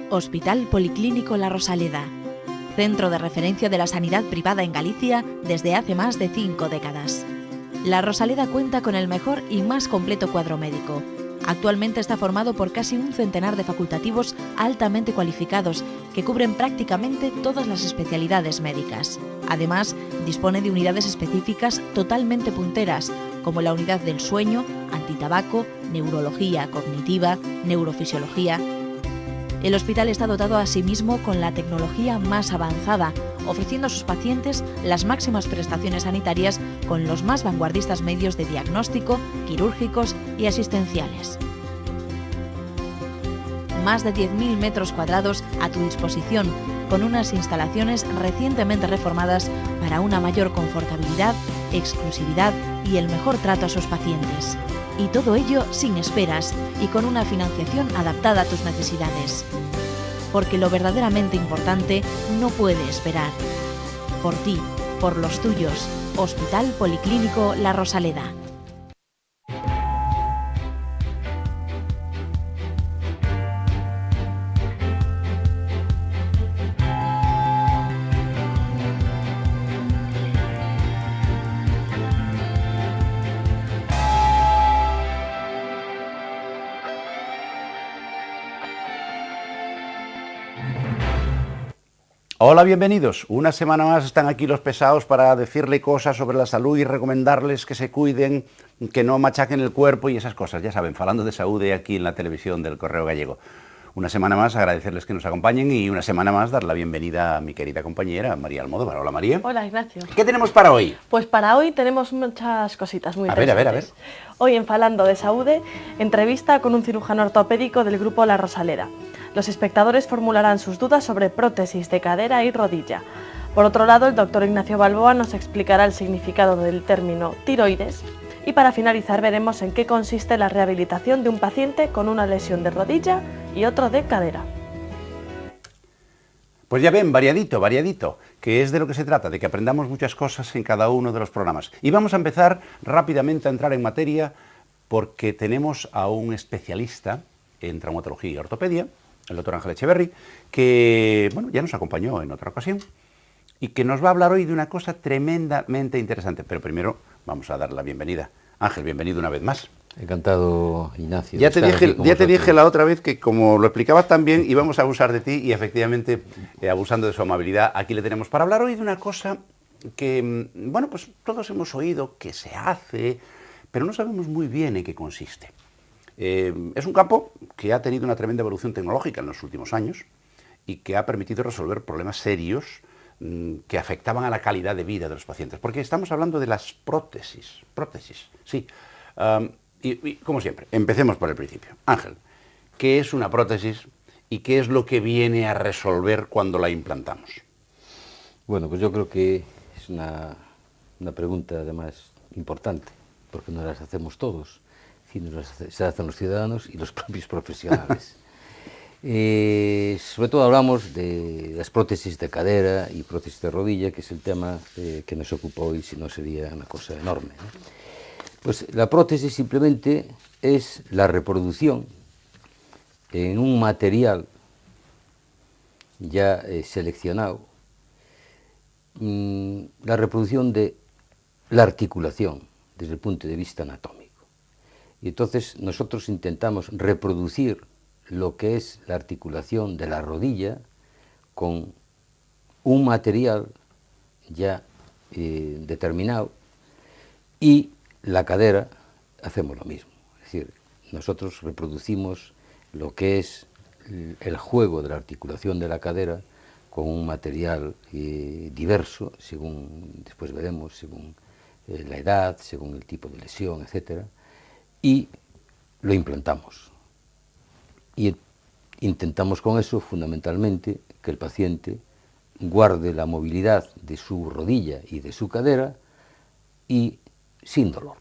Hospital Policlínico La Rosaleda, centro de referencia de la sanidad privada en Galicia desde hace más de 5 décadas. La Rosaleda cuenta con el mejor y más completo cuadro médico. Actualmente está formado por casi un centenar de facultativos altamente cualificados que cubren prácticamente todas las especialidades médicas. Además, dispone de unidades específicas totalmente punteras, como la unidad del sueño, antitabaco, neurología cognitiva, neurofisiología. El hospital está dotado asimismo con la tecnología más avanzada, ofreciendo a sus pacientes las máximas prestaciones sanitarias con los más vanguardistas medios de diagnóstico, quirúrgicos y asistenciales. Más de 10.000 metros cuadrados a tu disposición, con unas instalaciones recientemente reformadas para una mayor confortabilidad, exclusividad y el mejor trato a sus pacientes. Y todo ello sin esperas y con una financiación adaptada a tus necesidades. Porque lo verdaderamente importante no puede esperar. Por ti, por los tuyos. Hospital Policlínico La Rosaleda. Hola, bienvenidos. Una semana más están aquí los pesados para decirle cosas sobre la salud y recomendarles que se cuiden, que no machaquen el cuerpo y esas cosas. Ya saben, falando de salud aquí en la televisión del Correo Gallego. Una semana más agradecerles que nos acompañen y una semana más dar la bienvenida a mi querida compañera María Almodóvar. Hola, María. Hola, Ignacio. ¿Qué tenemos para hoy? Pues para hoy tenemos muchas cositas muy interesantes. A ver. Hoy en Falando de Saúde, entrevista con un cirujano ortopédico del grupo La Rosaleda. Los espectadores formularán sus dudas sobre prótesis de cadera y rodilla. Por otro lado, el doctor Ignacio Balboa nos explicará el significado del término tiroides. Y para finalizar veremos en qué consiste la rehabilitación de un paciente con una lesión de rodilla y otro de cadera. Pues ya ven, variadito, que es de lo que se trata, de que aprendamos muchas cosas en cada uno de los programas. Y vamos a empezar rápidamente a entrar en materia porque tenemos a un especialista en traumatología y ortopedia, el doctor Ángel Echeverri, que bueno, ya nos acompañó en otra ocasión y que nos va a hablar hoy de una cosa tremendamente interesante. Pero primero vamos a dar la bienvenida. Ángel, bienvenido una vez más. Encantado, Ignacio. Ya te dije la otra vez que como lo explicabas tan bien íbamos a abusar de ti y efectivamente, abusando de su amabilidad, aquí le tenemos para hablar hoy de una cosa que, bueno, pues todos hemos oído que se hace, pero no sabemos muy bien en qué consiste. Es un campo que ha tenido una tremenda evolución tecnológica en los últimos años y que ha permitido resolver problemas serios que afectaban a la calidad de vida de los pacientes. Porque estamos hablando de las prótesis, sí. Y como siempre, empecemos por el principio. Ángel, ¿qué es una prótesis y qué es lo que viene a resolver cuando la implantamos? Bueno, pues yo creo que es una pregunta además importante, porque no las hacemos todos, sino se hacen los ciudadanos y los propios profesionales. Sobre todo hablamos de las prótesis de cadera y prótesis de rodilla, que es el tema que nos ocupa hoy, si no sería una cosa enorme, ¿no? Pues la prótesis simplemente es la reproducción en un material ya seleccionado, la reproducción de la articulación desde el punto de vista anatómico. Y entonces nosotros intentamos reproducir lo que es la articulación de la rodilla con un material ya determinado, y la cadera hacemos lo mismo. Es decir, nosotros reproducimos lo que es el juego de la articulación de la cadera con un material diverso, según, después veremos, según la edad, según el tipo de lesión, etcétera, y lo implantamos. Y intentamos con eso, fundamentalmente, que el paciente guarde la movilidad de su rodilla y de su cadera y sin dolor.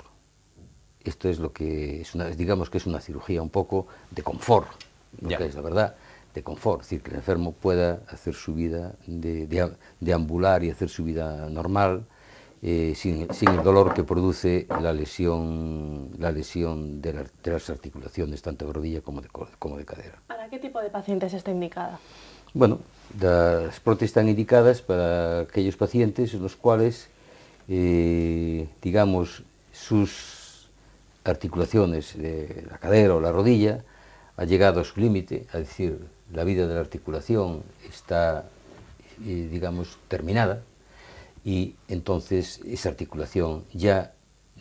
Esto es lo que es digamos que es una cirugía un poco de confort, lo que es la verdad, de confort, es decir, que el enfermo pueda hacer su vida, deambular y hacer su vida normal sin el dolor que produce la lesión de las articulaciones, tanto de rodilla como de cadera. ¿Para qué tipo de pacientes está indicada? Bueno, las prótesis están indicadas para aquellos pacientes en los cuales, digamos, sus articulaciones de la cadera o la rodilla ha llegado a su límite, es decir, la vida de la articulación está, digamos, terminada, y entonces esa articulación ya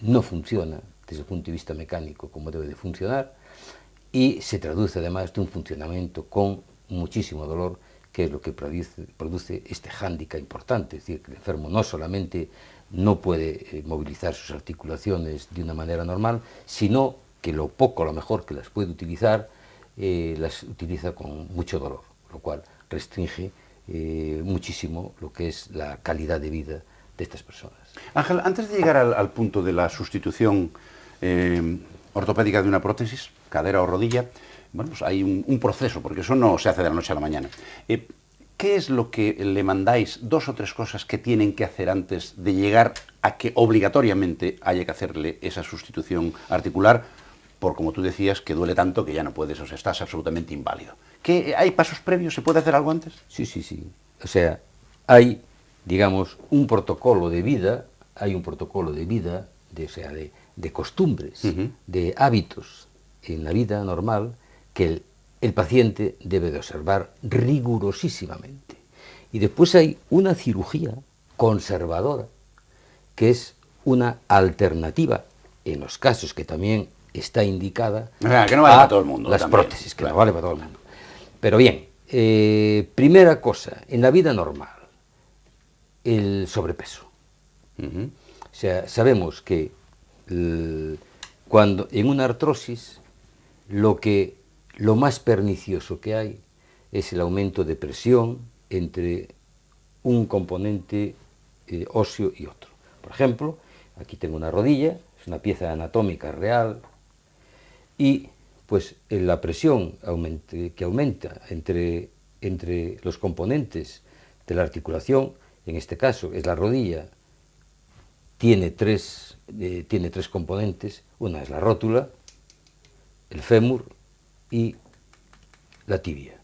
no funciona desde el punto de vista mecánico como debe de funcionar, y se traduce además de un funcionamiento con muchísimo dolor, que es lo que produce este hándicap importante, es decir, que el enfermo no solamente no puede movilizar sus articulaciones de una manera normal, sino que lo poco, a lo mejor que las puede utilizar, las utiliza con mucho dolor, lo cual restringe muchísimo lo que es la calidad de vida de estas personas. Ángel, antes de llegar al punto de la sustitución ortopédica de una prótesis, cadera o rodilla, bueno, pues hay un proceso, porque eso no se hace de la noche a la mañana. ¿Qué es lo que le mandáis, 2 o 3 cosas que tienen que hacer antes de llegar a que obligatoriamente haya que hacerle esa sustitución articular, por como tú decías, que duele tanto que ya no puedes, o sea, estás absolutamente inválido? ¿Hay pasos previos? ¿Se puede hacer algo antes? Sí, sí, sí. O sea, hay, digamos, un protocolo de vida, de costumbres, de hábitos en la vida normal que el paciente debe de observar rigurosísimamente. Y después hay una cirugía conservadora, que es una alternativa, en los casos que también está indicada, o sea, que no vale para todo el mundo, las también, prótesis, que claro, no vale para todo el mundo. Pero bien, primera cosa, en la vida normal, el sobrepeso. O sea, sabemos que cuando en una artrosis lo más pernicioso que hay es el aumento de presión entre un componente óseo y otro. Por ejemplo, aquí tengo una rodilla, es una pieza anatómica real, y pues la presión que aumenta entre los componentes de la articulación, en este caso es la rodilla, tiene tres componentes, una es la rótula, el fémur y la tibia.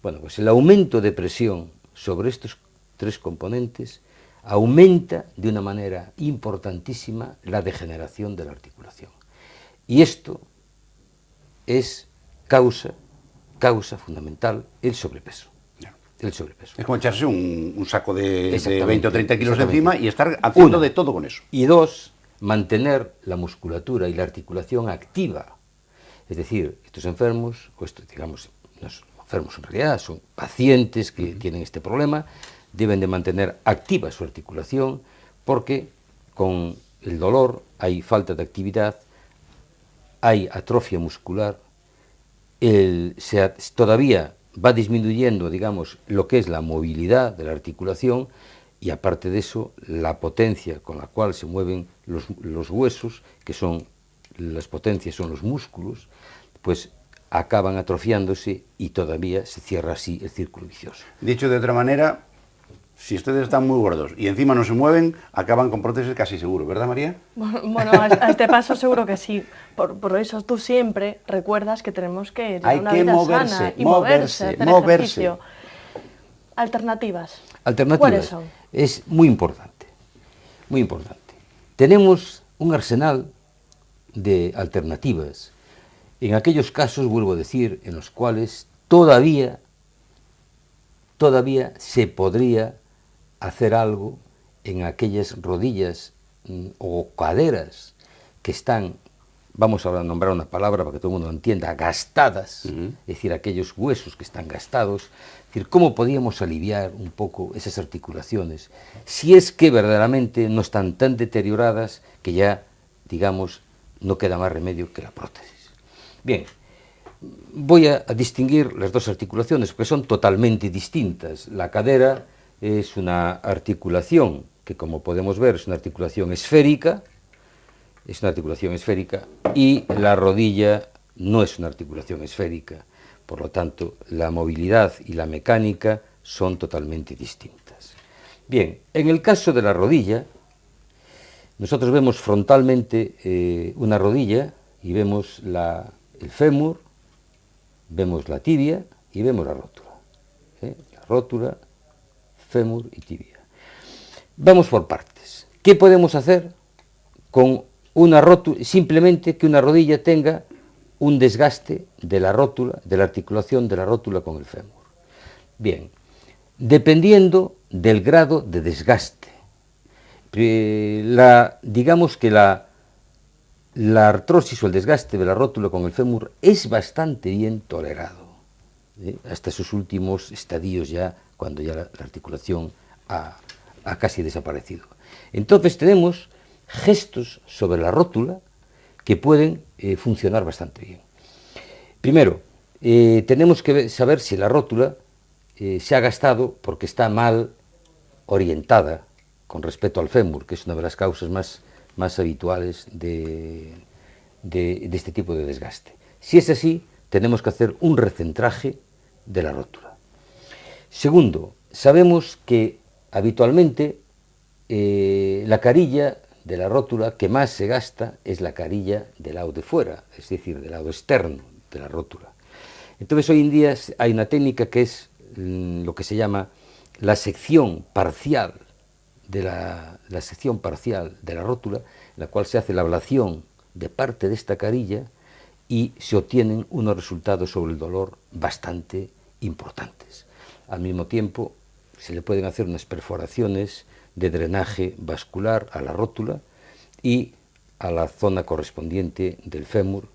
Bueno, pues el aumento de presión sobre estos 3 componentes aumenta de una manera importantísima la degeneración de la articulación. Y esto es causa fundamental el sobrepeso. El sobrepeso. Es como echarse un saco de 20 o 30 kilos de encima y estar haciendo Una, de todo con eso. Y 2, mantener la musculatura y la articulación activa. Es decir, estos enfermos, o estos, digamos, no son enfermos en realidad, son pacientes que tienen este problema, deben de mantener activa su articulación, porque con el dolor hay falta de actividad, hay atrofia muscular, todavía va disminuyendo, digamos, lo que es la movilidad de la articulación, y aparte de eso, la potencia con la cual se mueven los huesos, que son, las potencias son los músculos, pues acaban atrofiándose y todavía se cierra así el círculo vicioso. Dicho de otra manera, si ustedes están muy gordos y encima no se mueven, acaban con prótesis casi seguro, ¿verdad, María? Bueno, a este paso seguro que sí. Por eso tú siempre recuerdas que tenemos que llevar una vida sana y moverse, hacer ejercicio. Alternativas. ¿Cuáles son? Es muy importante, muy importante. Tenemos un arsenal de alternativas en aquellos casos, vuelvo a decir, en los cuales todavía se podría hacer algo en aquellas rodillas o caderas que están, vamos a nombrar una palabra para que todo el mundo lo entienda, gastadas, es decir, aquellos huesos que están gastados. Es decir, ¿cómo podíamos aliviar un poco esas articulaciones si es que verdaderamente no están tan deterioradas que ya, digamos, no queda más remedio que la prótesis? Bien, voy a distinguir las 2 articulaciones porque son totalmente distintas. La cadera es una articulación que, como podemos ver, es una articulación esférica, y la rodilla no es una articulación esférica. Por lo tanto, la movilidad y la mecánica son totalmente distintas. Bien, en el caso de la rodilla, nosotros vemos frontalmente una rodilla y vemos el fémur, vemos la tibia y vemos la rótula. La rótula, fémur y tibia. Vamos por partes. ¿Qué podemos hacer con una rótula? Simplemente que una rodilla tenga un desgaste de la rótula, de la articulación de la rótula con el fémur. Bien, dependiendo del grado de desgaste, digamos que la artrosis o el desgaste de la rótula con el fémur es bastante bien tolerado, hasta sus últimos estadios ya, cuando ya la articulación ha casi desaparecido. Entonces tenemos gestos sobre la rótula que pueden funcionar bastante bien. Primero, tenemos que saber si la rótula se ha gastado porque está mal orientada con respecto al fémur, que es una de las causas más habituales de este tipo de desgaste. Si es así, tenemos que hacer un recentraje de la rótula. Segundo, sabemos que habitualmente la carilla de la rótula que más se gasta es la carilla del lado de fuera, es decir, del lado externo de la rótula. Entonces hoy en día hay una técnica que es lo que se llama la sección parcial de la rótula, en la cual se hace la ablación de parte de esta carilla y se obtienen unos resultados sobre el dolor bastante importantes. Al mismo tiempo se le pueden hacer unas perforaciones de drenaje vascular a la rótula y a la zona correspondiente del fémur,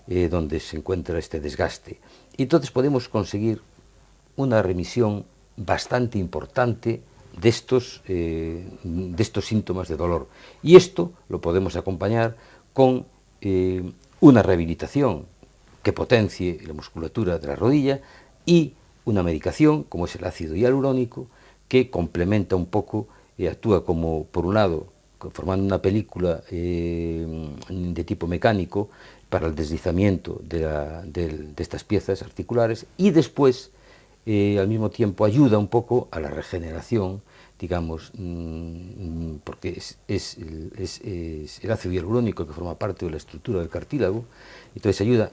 donde se encuentra este desgaste. Y entonces podemos conseguir una remisión bastante importante de estos síntomas de dolor. Y esto lo podemos acompañar con una rehabilitación que potencie la musculatura de la rodilla y una medicación, como es el ácido hialurónico, que complementa un poco y actúa como, por un lado, formando una película de tipo mecánico para el deslizamiento de estas piezas articulares, y después al mismo tiempo ayuda un poco a la regeneración, digamos, porque es el ácido hialurónico que forma parte de la estructura del cartílago, entonces ayuda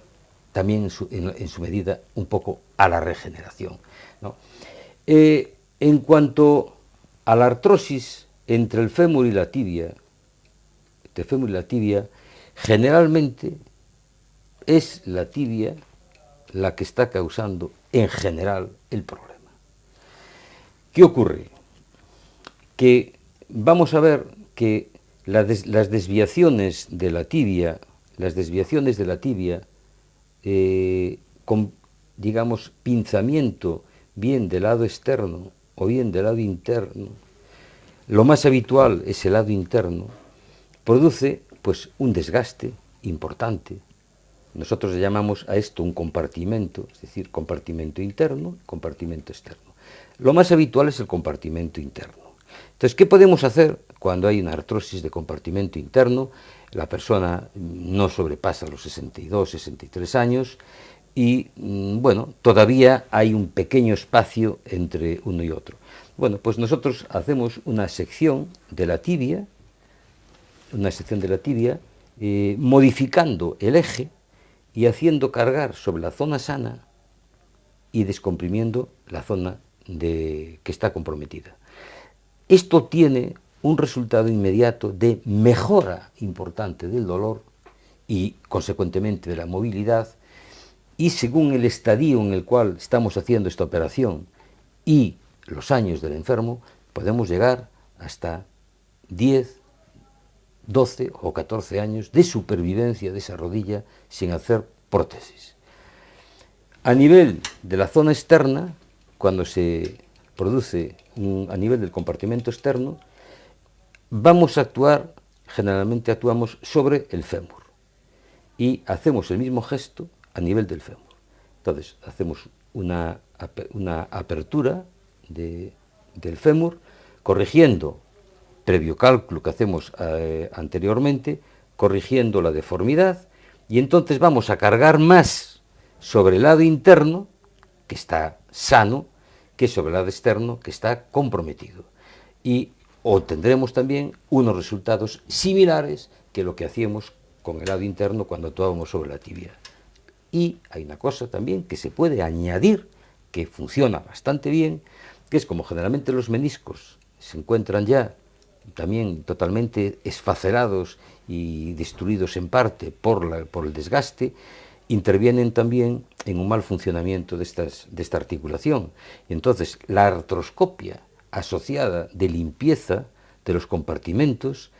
también en su medida un poco a la regeneración, ¿no? En cuanto a la artrosis entre el fémur y la tibia, generalmente es la tibia la que está causando en general el problema. ¿Qué ocurre? Que vamos a ver que las desviaciones de la tibia, con, digamos, pinzamiento bien del lado externo o bien del lado interno, lo más habitual es el lado interno, produce pues un desgaste importante. Nosotros le llamamos a esto un compartimento, es decir, compartimento interno, compartimento externo. Lo más habitual es el compartimento interno. Entonces, ¿qué podemos hacer cuando hay una artrosis de compartimento interno? La persona no sobrepasa los 62, 63 años y, bueno, todavía hay un pequeño espacio entre uno y otro. Bueno, pues nosotros hacemos una sección de la tibia, modificando el eje y haciendo cargar sobre la zona sana y descomprimiendo la zona que está comprometida. Esto tiene un resultado inmediato de mejora importante del dolor y, consecuentemente, de la movilidad, y según el estadio en el cual estamos haciendo esta operación y los años del enfermo, podemos llegar hasta 10, 12 o 14 años de supervivencia de esa rodilla sin hacer prótesis. A nivel de la zona externa, cuando se produce a nivel del compartimento externo, generalmente actuamos sobre el fémur y hacemos el mismo gesto a nivel del fémur. Entonces, hacemos una apertura del fémur, corrigiendo, previo cálculo que hacemos anteriormente, corrigiendo la deformidad, y entonces vamos a cargar más sobre el lado interno, que está sano, que sobre el lado externo, que está comprometido. Y obtendremos también unos resultados similares que lo que hacíamos con el lado interno cuando actuábamos sobre la tibia. Y hay una cosa también que se puede añadir, que funciona bastante bien, que es como generalmente los meniscos se encuentran ya también totalmente esfacelados y destruidos en parte por el desgaste, intervienen también en un mal funcionamiento de esta articulación. Y entonces la artroscopia asociada de limpieza de los compartimentos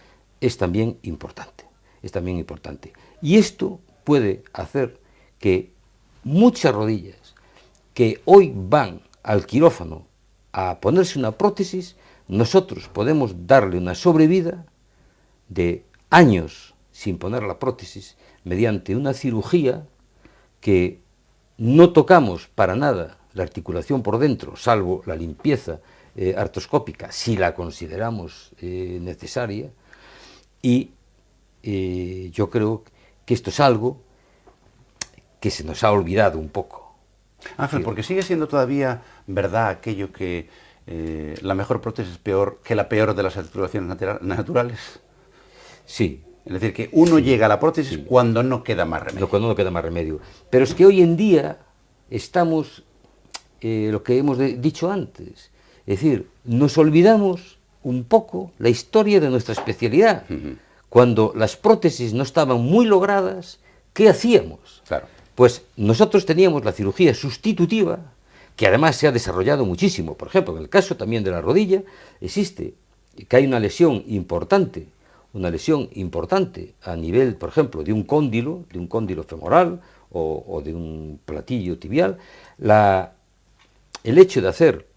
es también importante. Y esto puede hacer que muchas rodillas que hoy van al quirófano a ponerse una prótesis, nosotros podemos darle una sobrevida de años sin poner la prótesis mediante una cirugía que no tocamos para nada la articulación por dentro, salvo la limpieza artroscópica, si la consideramos necesaria, y yo creo que esto es algo que se nos ha olvidado un poco. Ángel, porque sigue siendo todavía verdad aquello que la mejor prótesis es peor que la peor de las articulaciones naturales. Sí. Es decir, que uno llega a la prótesis cuando no queda más remedio. Cuando no queda más remedio. Pero es que hoy en día estamos, lo que hemos dicho antes, es decir, nos olvidamos un poco la historia de nuestra especialidad. Cuando las prótesis no estaban muy logradas, ¿qué hacíamos? Claro. Pues nosotros teníamos la cirugía sustitutiva, que además se ha desarrollado muchísimo. Por ejemplo, en el caso también de la rodilla, existe que hay una lesión importante a nivel, por ejemplo, de un cóndilo femoral o de un platillo tibial. El hecho de hacer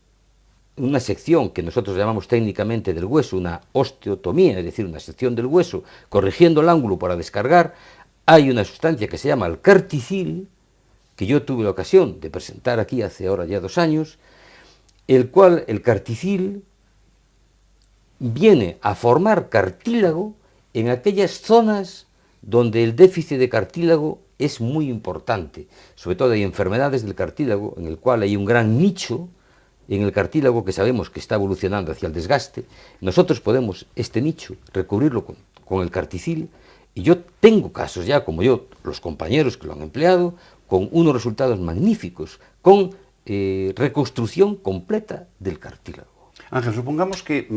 una sección que nosotros llamamos técnicamente del hueso, una osteotomía, es decir, una sección del hueso, corrigiendo el ángulo para descargar, hay una sustancia que se llama el carticil, que yo tuve la ocasión de presentar aquí hace ahora ya 2 años, el cual el carticil viene a formar cartílago en aquellas zonas donde el déficit de cartílago es muy importante. Sobre todo hay enfermedades del cartílago en el cual hay un gran nicho en el cartílago que sabemos que está evolucionando hacia el desgaste. Nosotros podemos este nicho recubrirlo con el carticil, y yo tengo casos ya, como yo, los compañeros que lo han empleado, con unos resultados magníficos, con reconstrucción completa del cartílago. Ángel, supongamos que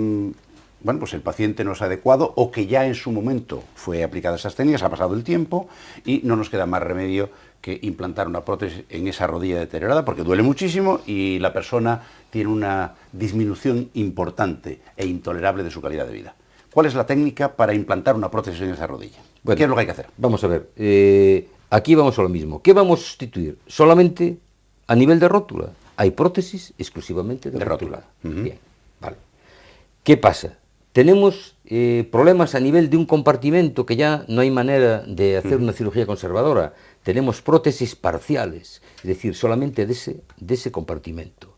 bueno, pues el paciente no es adecuado o que ya en su momento fue aplicada esas técnicas, ha pasado el tiempo y no nos queda más remedio que implantar una prótesis en esa rodilla deteriorada porque duele muchísimo y la persona tiene una disminución importante e intolerable de su calidad de vida. ¿Cuál es la técnica para implantar una prótesis en esa rodilla? Bueno, ¿qué es lo que hay que hacer? Vamos a ver, aquí vamos a lo mismo. ¿Qué vamos a sustituir? Solamente a nivel de rótula. Hay prótesis exclusivamente de rótula. Bien, vale. ¿Qué pasa? Tenemos problemas a nivel de un compartimento que ya no hay manera de hacer una cirugía conservadora. Tenemos prótesis parciales, es decir, solamente de ese compartimento.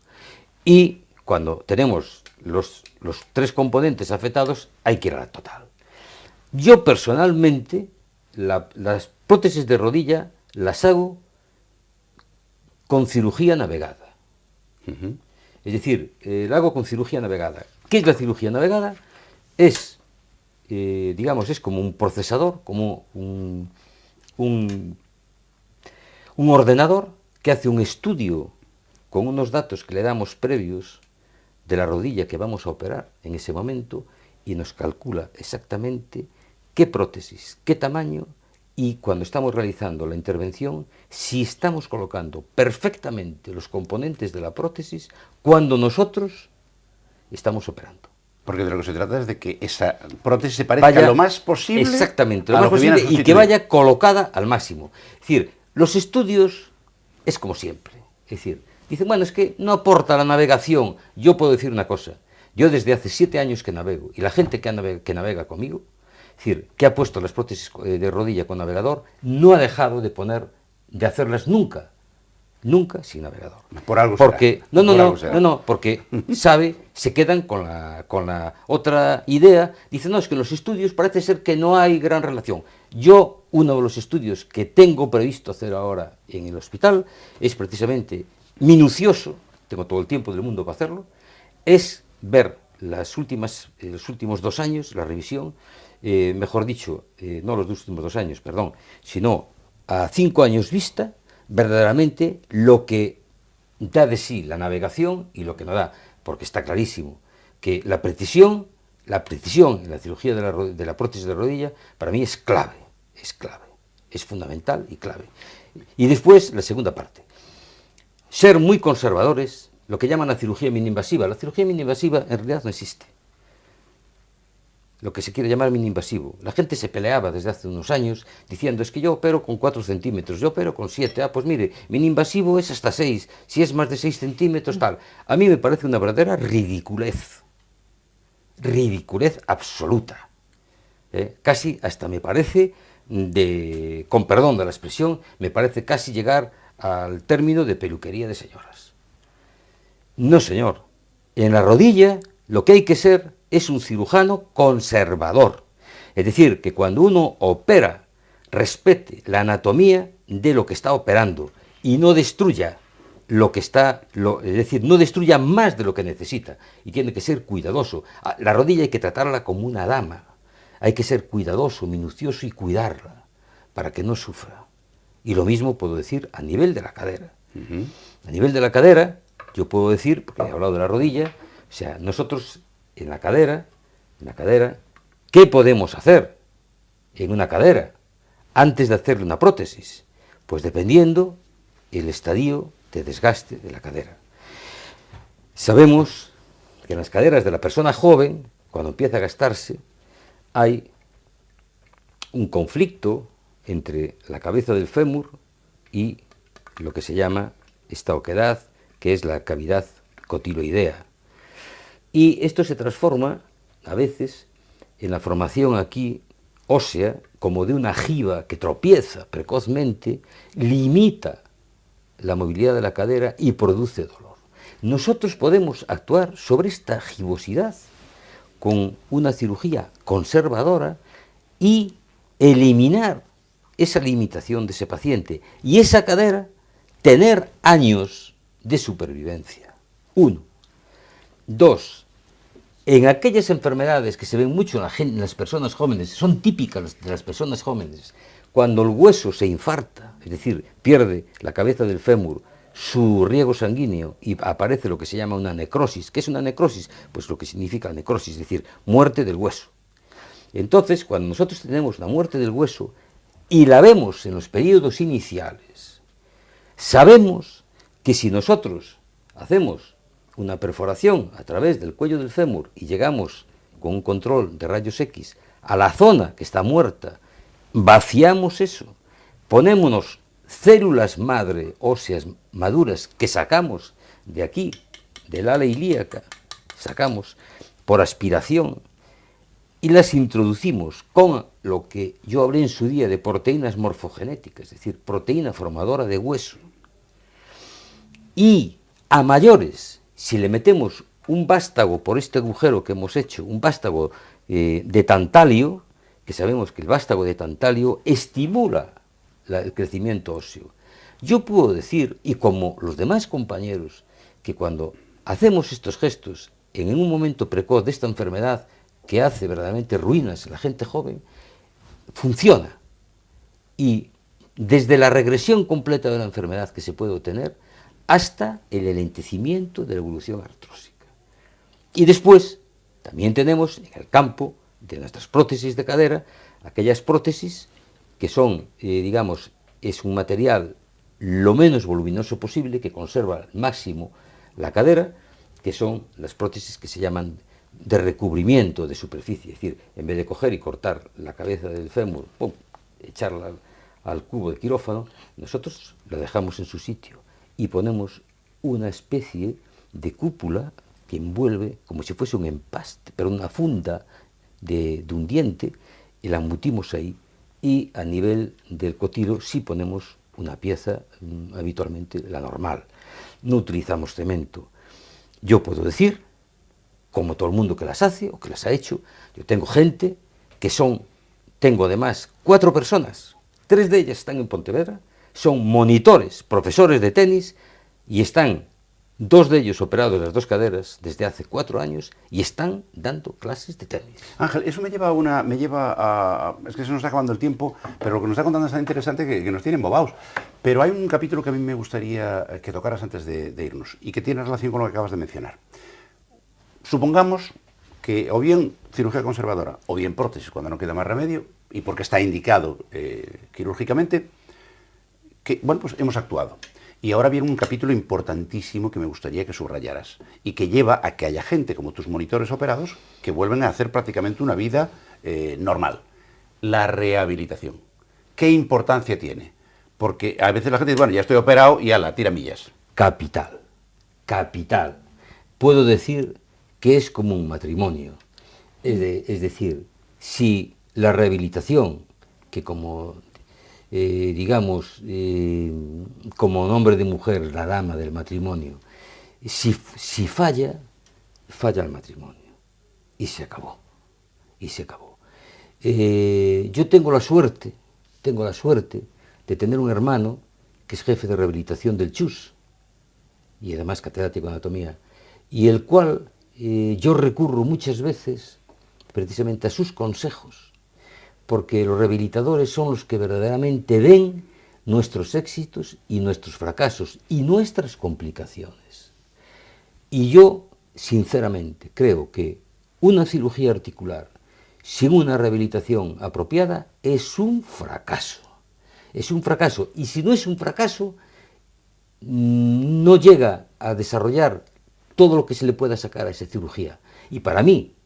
Y cuando tenemos los 3 componentes afectados, hay que ir a la total. Yo personalmente, las prótesis de rodilla las hago con cirugía navegada. Es decir, la hago con cirugía navegada. ¿Qué es la cirugía navegada? Es, digamos, es como un procesador, como un ordenador que hace un estudio con unos datos que le damos previos de la rodilla que vamos a operar en ese momento y nos calcula exactamente qué prótesis, qué tamaño y cuando estamos realizando la intervención, si estamos colocando perfectamente los componentes de la prótesis cuando nosotros estamos operando. Porque de lo que se trata es de que esa prótesis se parezca lo más posible. Exactamente, lo más posible y que vaya colocada al máximo. Es decir, los estudios es como siempre. Es decir, dicen, bueno, es que no aporta la navegación. Yo puedo decir una cosa. Yo desde hace 7 años que navego y la gente que navega conmigo, es decir, que ha puesto las prótesis de rodilla con navegador, no ha dejado de hacerlas nunca sin navegador. Por algo porque será. No, porque se quedan con la otra idea, dicen, no, es que en los estudios parece ser que no hay gran relación. Yo, uno de los estudios que tengo previsto hacer ahora en el hospital, es precisamente minucioso, tengo todo el tiempo del mundo para hacerlo, es ver los últimos 2 años, la revisión, mejor dicho, no los últimos 2 años, perdón, sino a 5 años vista, verdaderamente lo que da de sí la navegación y lo que no da, porque está clarísimo que la precisión en la cirugía de la prótesis de rodilla para mí es clave, es fundamental y clave. Y después, la segunda parte, ser muy conservadores, lo que llaman la cirugía mini-invasiva. La cirugía mini-invasiva en realidad no existe. Lo que se quiere llamar mini-invasivo. La gente se peleaba desde hace unos años diciendo, es que yo opero con 4 centímetros, yo opero con 7, pues mire, mini-invasivo es hasta 6, si es más de 6 centímetros, tal. A mí me parece una verdadera ridiculez absoluta. Casi hasta me parece, con perdón de la expresión, me parece casi llegar al término de peluquería de señoras. No, señor. En la rodilla lo que hay que ser es un cirujano conservador. Es decir, que cuando uno opera, respete la anatomía de lo que está operando y no destruya lo que está, es decir, no destruya más de lo que necesita, y tiene que ser cuidadoso. La rodilla hay que tratarla como una dama, hay que ser cuidadoso, minucioso y cuidarla para que no sufra. Y lo mismo puedo decir a nivel de la cadera. A nivel de la cadera, yo puedo decir, porque he hablado de la rodilla, o sea, nosotros en la cadera, ¿qué podemos hacer en una cadera antes de hacerle una prótesis? Pues dependiendo el estadio de desgaste de la cadera. Sabemos que en las caderas de la persona joven, cuando empieza a gastarse, hay un conflicto entre la cabeza del fémur y lo que se llama esta oquedad, que es la cavidad cotiloidea. Y esto se transforma, a veces, en la formación aquí ósea, como de una jiba que tropieza precozmente, limita la movilidad de la cadera y produce dolor. Nosotros podemos actuar sobre esta gibosidad con una cirugía conservadora y eliminar esa limitación de ese paciente y esa cadera tener años de supervivencia. 1. 2. En aquellas enfermedades que se ven mucho en las personas jóvenes, son típicas de las personas jóvenes, cuando el hueso se infarta, es decir, pierde la cabeza del fémur, su riego sanguíneo y aparece lo que se llama una necrosis. ¿Qué es una necrosis? Pues lo que significa necrosis, es decir, muerte del hueso. Entonces, cuando nosotros tenemos la muerte del hueso y la vemos en los periodos iniciales, sabemos que si nosotros hacemos una perforación a través del cuello del fémur y llegamos con un control de rayos X a la zona que está muerta, vaciamos eso, ponémonos células madre óseas maduras que sacamos de aquí, del ala ilíaca, sacamos por aspiración y las introducimos con lo que yo hablé en su día de proteínas morfogenéticas, es decir, proteína formadora de hueso. Y a mayores, si le metemos un vástago por este agujero que hemos hecho, un vástago de tantalio, que sabemos que el vástago de tantalio estimula el crecimiento óseo. Yo puedo decir, y como los demás compañeros, que cuando hacemos estos gestos en un momento precoz de esta enfermedad que hace verdaderamente ruinas en la gente joven, funciona. Y desde la regresión completa de la enfermedad que se puede obtener hasta el enlentecimiento de la evolución artrósica. Y después también tenemos en el campo de nuestras prótesis de cadera aquellas prótesis que son, digamos, es un material lo menos voluminoso posible, que conserva al máximo la cadera, que son las prótesis que se llaman de recubrimiento de superficie, es decir, en vez de coger y cortar la cabeza del fémur, ¡pum!, echarla al cubo de quirófano, nosotros la dejamos en su sitio y ponemos una especie de cúpula que envuelve como si fuese un empaste, pero una funda de un diente, y la embutimos ahí, y a nivel del cotilo sí ponemos una pieza, habitualmente la normal. No utilizamos cemento. Yo puedo decir, como todo el mundo que las hace o que las ha hecho, yo tengo gente que tengo además 4 personas, 3 de ellas están en Pontevedra, son monitores, profesores de tenis, y están 2 de ellos operados las 2 caderas desde hace 4 años y están dando clases de tenis. Ángel, eso me lleva a... Es que se nos está acabando el tiempo, pero lo que nos está contando es tan interesante que nos tiene embobados. Pero hay un capítulo que a mí me gustaría que tocaras antes de irnos y que tiene relación con lo que acabas de mencionar. Supongamos que o bien cirugía conservadora o bien prótesis cuando no queda más remedio y porque está indicado quirúrgicamente, que, bueno, pues hemos actuado. Y ahora viene un capítulo importantísimo que me gustaría que subrayaras y que lleva a que haya gente como tus monitores operados que vuelven a hacer prácticamente una vida normal. La rehabilitación. ¿Qué importancia tiene? Porque a veces la gente dice, bueno, ya estoy operado y ala, tira millas. Capital, capital. Puedo decir que es como un matrimonio. Es decir, si la rehabilitación, que como... digamos, como nombre de mujer, la dama del matrimonio, si falla, falla el matrimonio. Y se acabó. Y se acabó. Yo tengo la suerte de tener un hermano que es jefe de rehabilitación del CHUS, y además catedrático de anatomía, y el cual yo recurro muchas veces precisamente a sus consejos, porque los rehabilitadores son los que verdaderamente ven nuestros éxitos y nuestros fracasos y nuestras complicaciones. Y yo, sinceramente, creo que una cirugía articular sin una rehabilitación apropiada es un fracaso. Es un fracaso. Y si no es un fracaso, no llega a desarrollar todo lo que se le pueda sacar a esa cirugía. Y para mí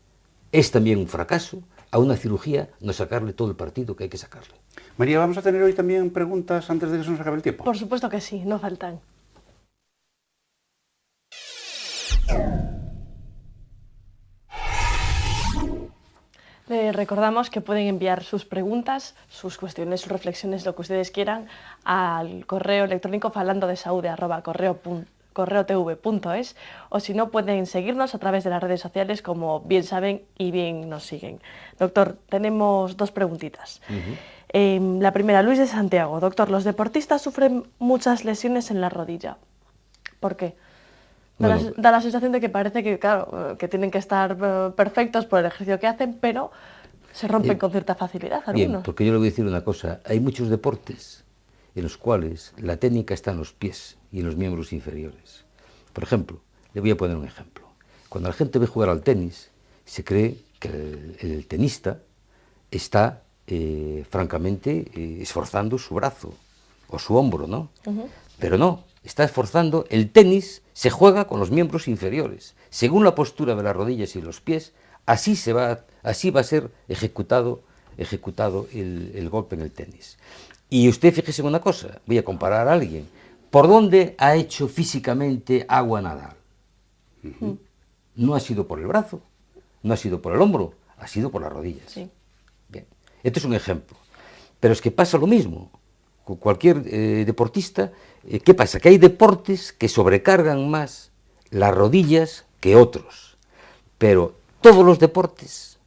es también un fracaso a una cirugía no sacarle todo el partido que hay que sacarle. María, ¿vamos a tener hoy también preguntas antes de que se nos acabe el tiempo? Por supuesto que sí, no faltan. Les recordamos que pueden enviar sus preguntas, sus cuestiones, sus reflexiones, lo que ustedes quieran, al correo electrónico falandodesaude@correotv.es, o si no, pueden seguirnos a través de las redes sociales, como bien saben y bien nos siguen. Doctor, tenemos 2 preguntitas. La primera, Luis de Santiago. Doctor, los deportistas sufren muchas lesiones en la rodilla. ¿Por qué? Da la sensación de que parece que, claro, que tienen que estar perfectos por el ejercicio que hacen, pero se rompen con cierta facilidad algunos. Bien, porque yo le voy a decir una cosa. Hay muchos deportes en los cuales la técnica está en los pies y en los miembros inferiores. Por ejemplo, le voy a poner un ejemplo. Cuando la gente ve jugar al tenis, se cree que el tenista está, francamente, esforzando su brazo o su hombro, ¿no? Pero no, está esforzando. El tenis se juega con los miembros inferiores. Según la postura de las rodillas y los pies, así va a ser ejecutado el golpe en el tenis. Y usted fíjese en una cosa, voy a comparar a alguien. ¿Por dónde ha hecho físicamente agua Nadal? No ha sido por el brazo, no ha sido por el hombro, ha sido por las rodillas. Sí. Bien, esto es un ejemplo. Pero es que pasa lo mismo con cualquier deportista. ¿Qué pasa? Que hay deportes que sobrecargan más las rodillas que otros. Pero todos los deportes,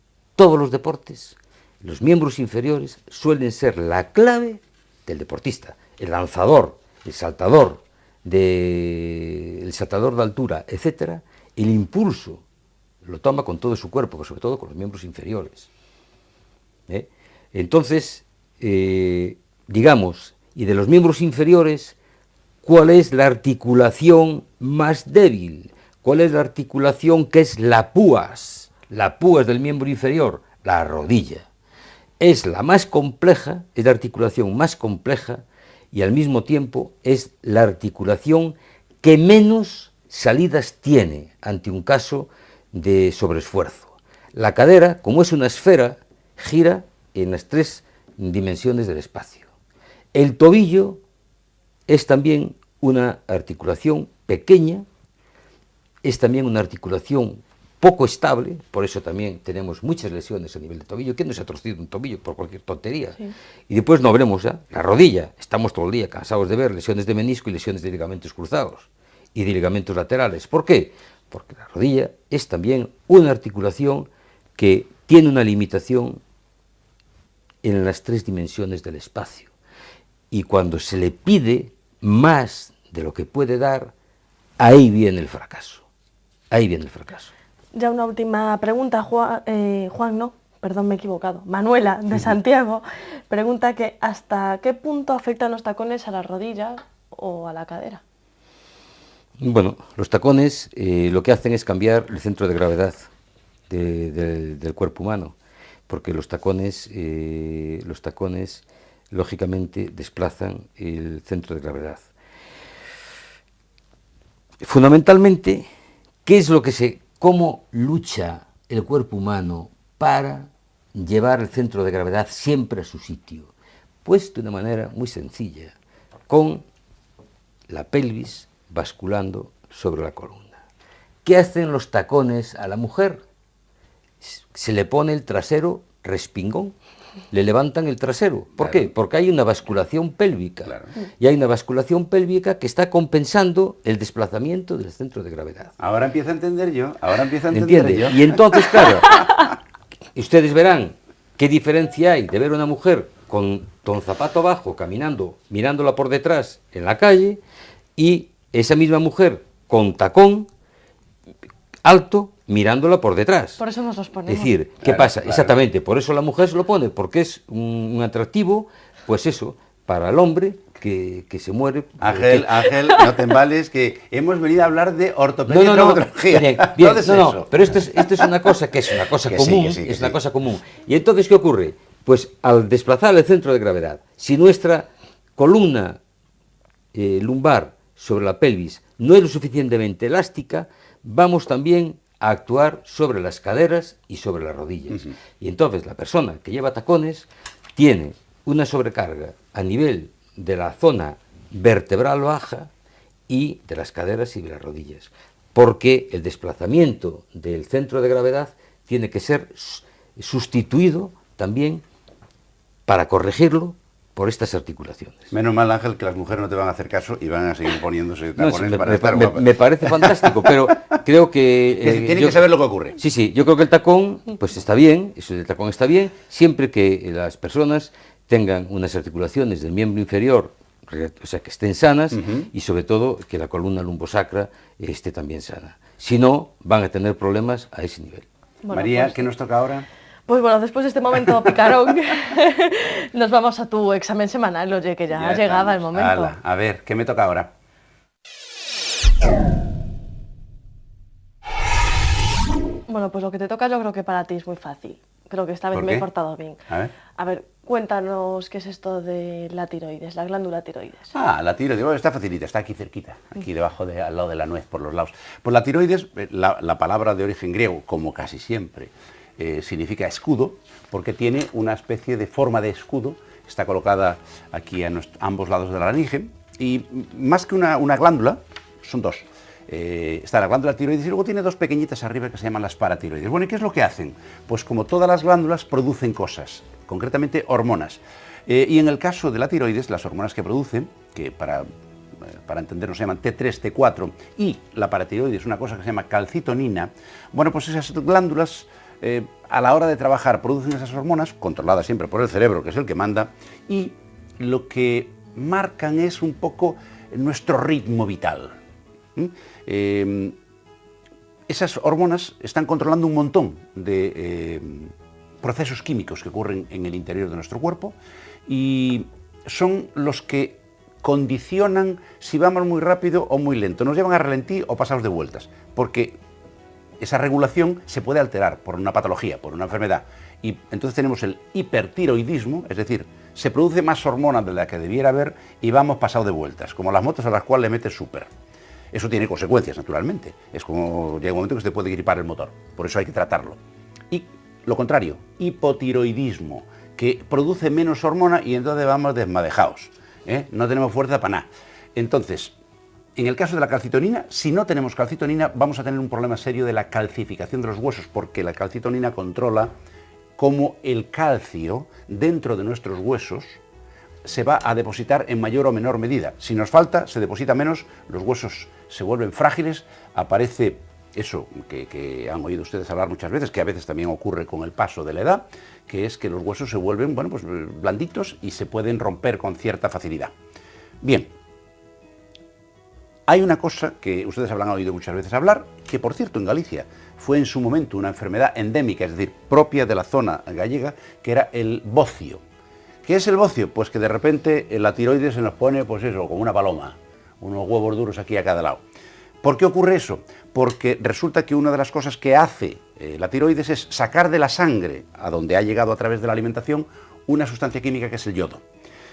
los miembros inferiores suelen ser la clave del deportista. El lanzador, el saltador de altura, etcétera, el impulso lo toma con todo su cuerpo, pero sobre todo con los miembros inferiores. Entonces, digamos, y de los miembros inferiores, ¿cuál es la articulación más débil? ¿Cuál es la articulación que es la púas? La púas del miembro inferior, la rodilla. Es la más compleja, es la articulación más compleja y al mismo tiempo es la articulación que menos salidas tiene ante un caso de sobreesfuerzo. La cadera, como es una esfera, gira en las 3 dimensiones del espacio. El tobillo es también una articulación pequeña, es también una articulación poco estable, por eso también tenemos muchas lesiones a nivel de tobillo. ¿Quién no se ha torcido un tobillo por cualquier tontería? Sí. Y después no hablemos ya, la rodilla, estamos todo el día cansados de ver lesiones de menisco y lesiones de ligamentos cruzados y de ligamentos laterales. ¿Por qué? Porque la rodilla es también una articulación que tiene una limitación en las 3 dimensiones del espacio. Y cuando se le pide más de lo que puede dar, ahí viene el fracaso. Ahí viene el fracaso. Ya una última pregunta, Juan, no, perdón, me he equivocado. Manuela, de Santiago, pregunta que ¿hasta qué punto afectan los tacones a las rodillas o a la cadera? Bueno, los tacones lo que hacen es cambiar el centro de gravedad del cuerpo humano, porque los tacones lógicamente desplazan el centro de gravedad. Fundamentalmente, ¿cómo lucha el cuerpo humano para llevar el centro de gravedad siempre a su sitio? Pues de una manera muy sencilla, con la pelvis basculando sobre la columna. ¿Qué hacen los tacones a la mujer? Se le pone el trasero respingón, le levantan el trasero. ¿Por qué? Porque hay una basculación pélvica. Claro. Y hay una basculación pélvica que está compensando el desplazamiento del centro de gravedad. Ahora empiezo a entender yo, ¿Entiende? Y entonces, claro, ustedes verán qué diferencia hay de ver a una mujer con zapato bajo caminando, mirándola por detrás en la calle, y esa misma mujer con tacón alto mirándola por detrás. Por eso nos los ponemos. Es decir, ¿qué pasa? Claro. Exactamente, por eso la mujer se lo pone, porque es un atractivo, pues eso, para el hombre que se muere. Ángel, no te embales, que hemos venido a hablar de ortopedia y traumatología. Bien, pero esto es una cosa que es una cosa común, es una cosa común. Y entonces, ¿qué ocurre? Pues al desplazar el centro de gravedad, si nuestra columna lumbar sobre la pelvis no es lo suficientemente elástica, vamos también a actuar sobre las caderas y sobre las rodillas. Y entonces la persona que lleva tacones tiene una sobrecarga a nivel de la zona vertebral baja y de las caderas y de las rodillas, porque el desplazamiento del centro de gravedad tiene que ser sustituido también para corregirlo por estas articulaciones. Menos mal, Ángel, que las mujeres no te van a hacer caso y van a seguir poniéndose tacones para estar guapas. Me parece fantástico, pero creo que... tienen que saber lo que ocurre. Sí, yo creo que el tacón pues está bien, el tacón está bien, siempre que las personas tengan unas articulaciones del miembro inferior, o sea, que estén sanas, y sobre todo que la columna lumbosacra esté también sana. Si no, van a tener problemas a ese nivel. Bueno, María, pues, ¿qué nos toca ahora? Pues bueno, después de este momento picarón, nos vamos a tu examen semanal, oye, que ya ha llegado el momento. Ala, a ver, ¿qué me toca ahora? Bueno, pues lo que te toca yo creo que para ti es muy fácil. Creo que esta vez me he portado bien. A ver, cuéntanos qué es esto de la tiroides, la glándula tiroides. La tiroides, bueno, está facilita, está aquí cerquita, aquí debajo, al lado de la nuez, por los lados. Pues la tiroides, la palabra de origen griego, como casi siempre, significa escudo, porque tiene una especie de forma de escudo, está colocada aquí a ambos lados de la laringe, y más que una glándula, son dos. Está la glándula tiroides y luego tiene dos pequeñitas arriba que se llaman las paratiroides. Bueno, ¿y qué es lo que hacen? Pues como todas las glándulas producen cosas, concretamente hormonas. Y en el caso de la tiroides, las hormonas que producen, que para entendernos se llaman T3, T4, y la paratiroides, una cosa que se llama calcitonina, bueno, pues esas glándulas a la hora de trabajar producen esas hormonas, controladas siempre por el cerebro, que es el que manda, y lo que marcan es un poco nuestro ritmo vital. Esas hormonas están controlando un montón de procesos químicos que ocurren en el interior de nuestro cuerpo y son los que condicionan si vamos muy rápido o muy lento, nos llevan a ralentí o pasados de vueltas, porque esa regulación se puede alterar por una patología, por una enfermedad, y entonces tenemos el hipertiroidismo, es decir, se produce más hormona de la que debiera haber y vamos pasado de vueltas, como las motos a las cuales le metes súper. Eso tiene consecuencias, naturalmente. Es como llega un momento que se te puede gripar el motor. Por eso hay que tratarlo. Y lo contrario, hipotiroidismo, que produce menos hormona y entonces vamos desmadejados. No tenemos fuerza para nada. Entonces, en el caso de la calcitonina, si no tenemos calcitonina, vamos a tener un problema serio de la calcificación de los huesos, porque la calcitonina controla cómo el calcio dentro de nuestros huesos se va a depositar en mayor o menor medida. Si nos falta, se deposita menos, los huesos se vuelven frágiles, aparece eso que han oído ustedes hablar muchas veces, que a veces también ocurre con el paso de la edad, que es que los huesos se vuelven, bueno, pues blanditos y se pueden romper con cierta facilidad. Bien, Hay una cosa que ustedes habrán oído muchas veces hablar, que por cierto en Galicia fue en su momento una enfermedad endémica, es decir, propia de la zona gallega, que era el bocio. ¿Qué es el bocio? Pues que de repente la tiroides se nos pone, pues eso, como una paloma, unos huevos duros aquí a cada lado. ¿Por qué ocurre eso? Porque resulta que una de las cosas que hace la tiroides es sacar de la sangre, a donde ha llegado a través de la alimentación, una sustancia química que es el yodo.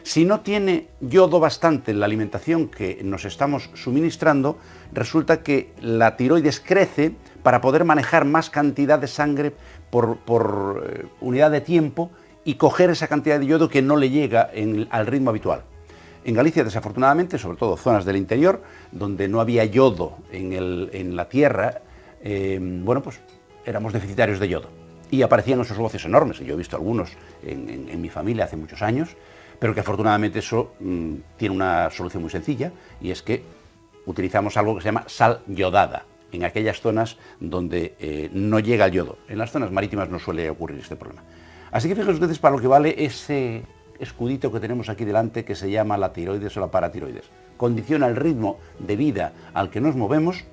Si no tiene yodo bastante en la alimentación que nos estamos suministrando, resulta que la tiroides crece para poder manejar más cantidad de sangre por unidad de tiempo y coger esa cantidad de yodo que no le llega al ritmo habitual. En Galicia, desafortunadamente, sobre todo zonas del interior, donde no había yodo en la tierra, bueno, pues éramos deficitarios de yodo. Y aparecían esos bocios enormes, yo he visto algunos en mi familia hace muchos años, pero que afortunadamente eso tiene una solución muy sencilla, y es que utilizamos algo que se llama sal yodada, en aquellas zonas donde no llega el yodo. En las zonas marítimas no suele ocurrir este problema. Así que fíjense ustedes para lo que vale ese escudito que tenemos aquí delante, que se llama la tiroides o la paratiroides. Condiciona el ritmo de vida al que nos movemos.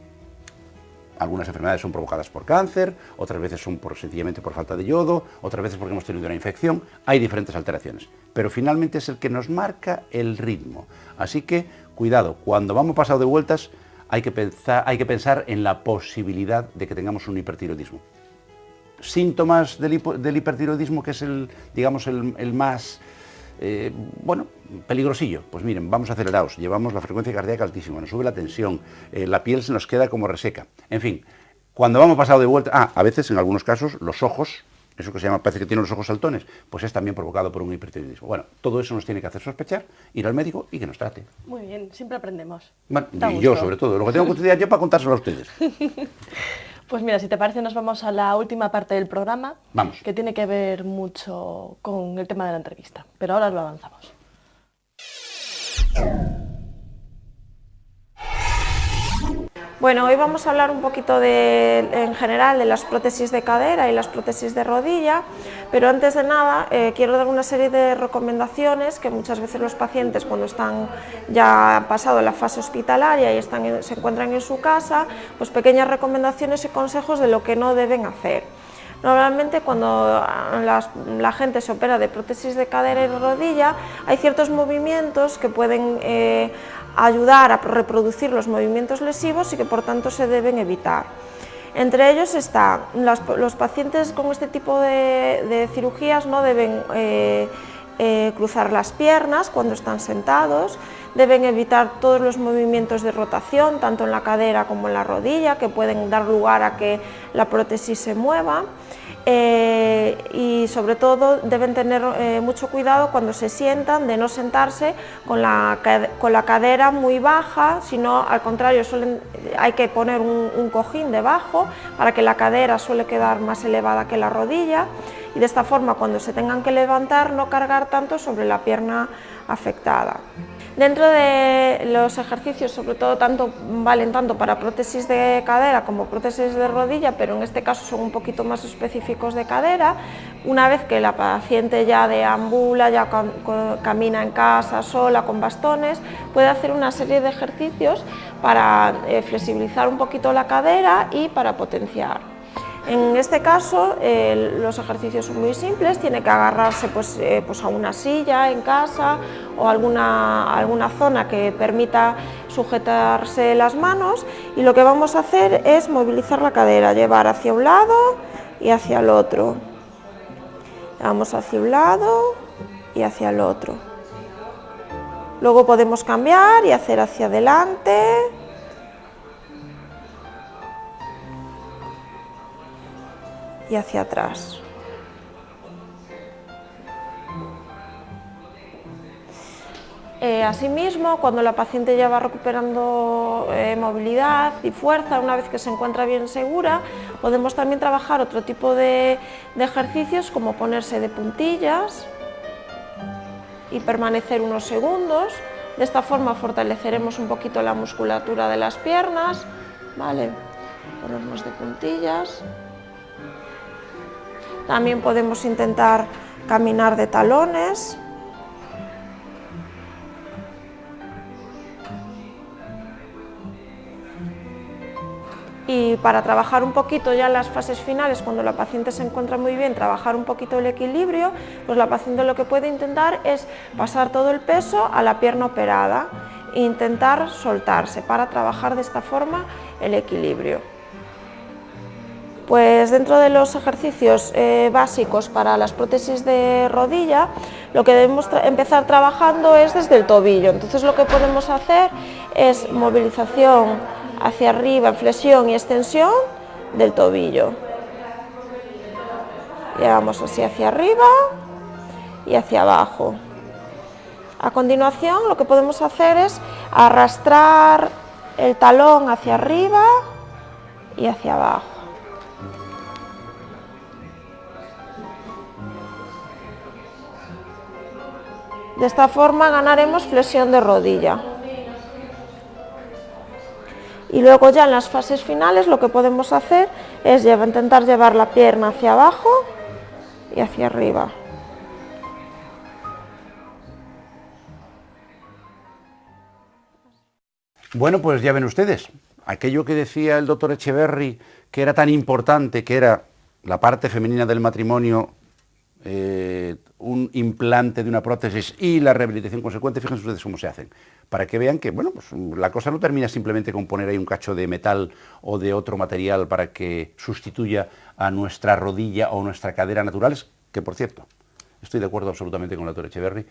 Algunas enfermedades son provocadas por cáncer, otras veces son sencillamente por falta de yodo, otras veces porque hemos tenido una infección. Hay diferentes alteraciones, pero finalmente es el que nos marca el ritmo. Así que, cuidado, cuando vamos pasado de vueltas, hay que pensar en la posibilidad de que tengamos un hipertiroidismo. Síntomas del hipertiroidismo, que es el más bueno, peligrosillo. Pues miren, vamos acelerados, llevamos la frecuencia cardíaca altísima, nos sube la tensión, la piel se nos queda como reseca. En fin, cuando vamos pasado de vuelta, a veces en algunos casos los ojos, eso que se llama, parece que tienen los ojos saltones, pues es también provocado por un hipertiroidismo. Bueno, todo eso nos tiene que hacer sospechar, ir al médico y que nos trate. Muy bien, siempre aprendemos. Bueno, y yo sobre todo, lo que tengo que estudiar yo para contárselo a ustedes. Pues mira, si te parece nos vamos a la última parte del programa, vamos, que tiene que ver mucho con el tema de la entrevista, pero ahora lo avanzamos. Bueno, hoy vamos a hablar un poquito en general de las prótesis de cadera y las prótesis de rodilla, pero antes de nada quiero dar una serie de recomendaciones que muchas veces los pacientes, cuando están ya han pasado la fase hospitalaria y se encuentran en su casa, pues pequeñas recomendaciones y consejos de lo que no deben hacer. Normalmente cuando la gente se opera de prótesis de cadera y rodilla, hay ciertos movimientos que pueden ayudar a reproducir los movimientos lesivos y que por tanto se deben evitar. Entre ellos están los pacientes con este tipo de cirugías no deben cruzar las piernas cuando están sentados, deben evitar todos los movimientos de rotación, tanto en la cadera como en la rodilla, que pueden dar lugar a que la prótesis se mueva. Y sobre todo deben tener mucho cuidado cuando se sientan, de no sentarse con la cadera muy baja, sino al contrario hay que poner un cojín debajo para que la cadera suele quedar más elevada que la rodilla, y de esta forma cuando se tengan que levantar no cargar tanto sobre la pierna afectada. Dentro de los ejercicios, sobre todo valen tanto para prótesis de cadera como prótesis de rodilla, pero en este caso son un poquito más específicos de cadera. Una vez que la paciente ya deambula, ya camina en casa sola con bastones, puede hacer una serie de ejercicios para flexibilizar un poquito la cadera y para potenciar. En este caso los ejercicios son muy simples, tiene que agarrarse pues a una silla en casa o alguna zona que permita sujetarse las manos, y lo que vamos a hacer es movilizar la cadera, llevar hacia un lado y hacia el otro. Vamos hacia un lado y hacia el otro. Luego podemos cambiar y hacer hacia adelante. Y hacia atrás. Asimismo, cuando la paciente ya va recuperando movilidad y fuerza, una vez que se encuentra bien segura, podemos también trabajar otro tipo de ejercicios, como ponerse de puntillas y permanecer unos segundos. De esta forma fortaleceremos un poquito la musculatura de las piernas, ¿vale? Ponernos de puntillas. También podemos intentar caminar de talones. Y para trabajar un poquito ya en las fases finales, cuando la paciente se encuentra muy bien, trabajar un poquito el equilibrio, pues la paciente lo que puede intentar es pasar todo el peso a la pierna operada e intentar soltarse para trabajar de esta forma el equilibrio. Pues dentro de los ejercicios básicos para las prótesis de rodilla, lo que debemos empezar trabajando es desde el tobillo. Entonces lo que podemos hacer es movilización hacia arriba, flexión y extensión del tobillo. Llevamos así hacia arriba y hacia abajo. A continuación lo que podemos hacer es arrastrar el talón hacia arriba y hacia abajo. De esta forma ganaremos flexión de rodilla. Y luego ya en las fases finales lo que podemos hacer es intentar llevar la pierna hacia abajo y hacia arriba. Bueno, pues ya ven ustedes, aquello que decía el doctor Echeverry, que era tan importante, que era la parte femenina del matrimonio, un implante de una prótesis y la rehabilitación consecuente, fíjense ustedes cómo se hacen, para que vean que, bueno, pues la cosa no termina simplemente con poner ahí un cacho de metal o de otro material para que sustituya a nuestra rodilla o nuestra cadera naturales, que por cierto, estoy de acuerdo absolutamente con el doctor Echeverry,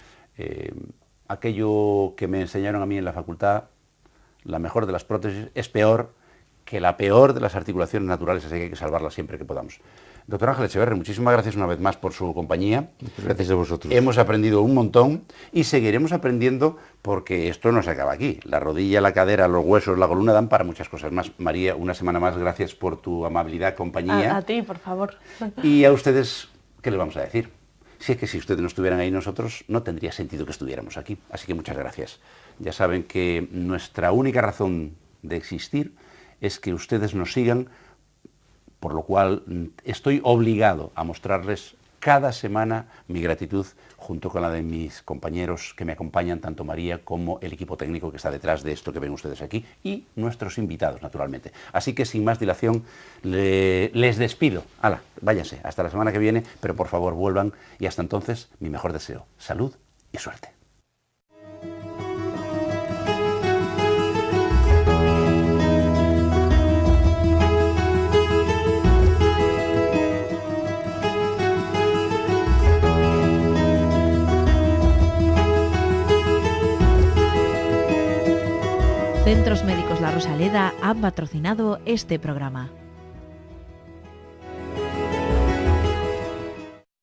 aquello que me enseñaron a mí en la facultad, la mejor de las prótesis, es peor que la peor de las articulaciones naturales, así que hay que salvarla siempre que podamos. Doctor Ángel Echeverry, muchísimas gracias una vez más por su compañía. Muchas gracias a vosotros. Hemos aprendido un montón y seguiremos aprendiendo porque esto no se acaba aquí. La rodilla, la cadera, los huesos, la columna dan para muchas cosas más. María, una semana más, gracias por tu amabilidad, compañía. A ti, por favor. Y a ustedes, ¿qué les vamos a decir? Si es que si ustedes no estuvieran ahí, nosotros no tendría sentido que estuviéramos aquí. Así que muchas gracias. Ya saben que nuestra única razón de existir es que ustedes nos sigan, por lo cual estoy obligado a mostrarles cada semana mi gratitud junto con la de mis compañeros que me acompañan, tanto María como el equipo técnico que está detrás de esto que ven ustedes aquí y nuestros invitados, naturalmente. Así que sin más dilación les despido. Hala, váyanse, hasta la semana que viene, pero por favor vuelvan y hasta entonces mi mejor deseo, salud y suerte. Centros Médicos La Rosaleda han patrocinado este programa.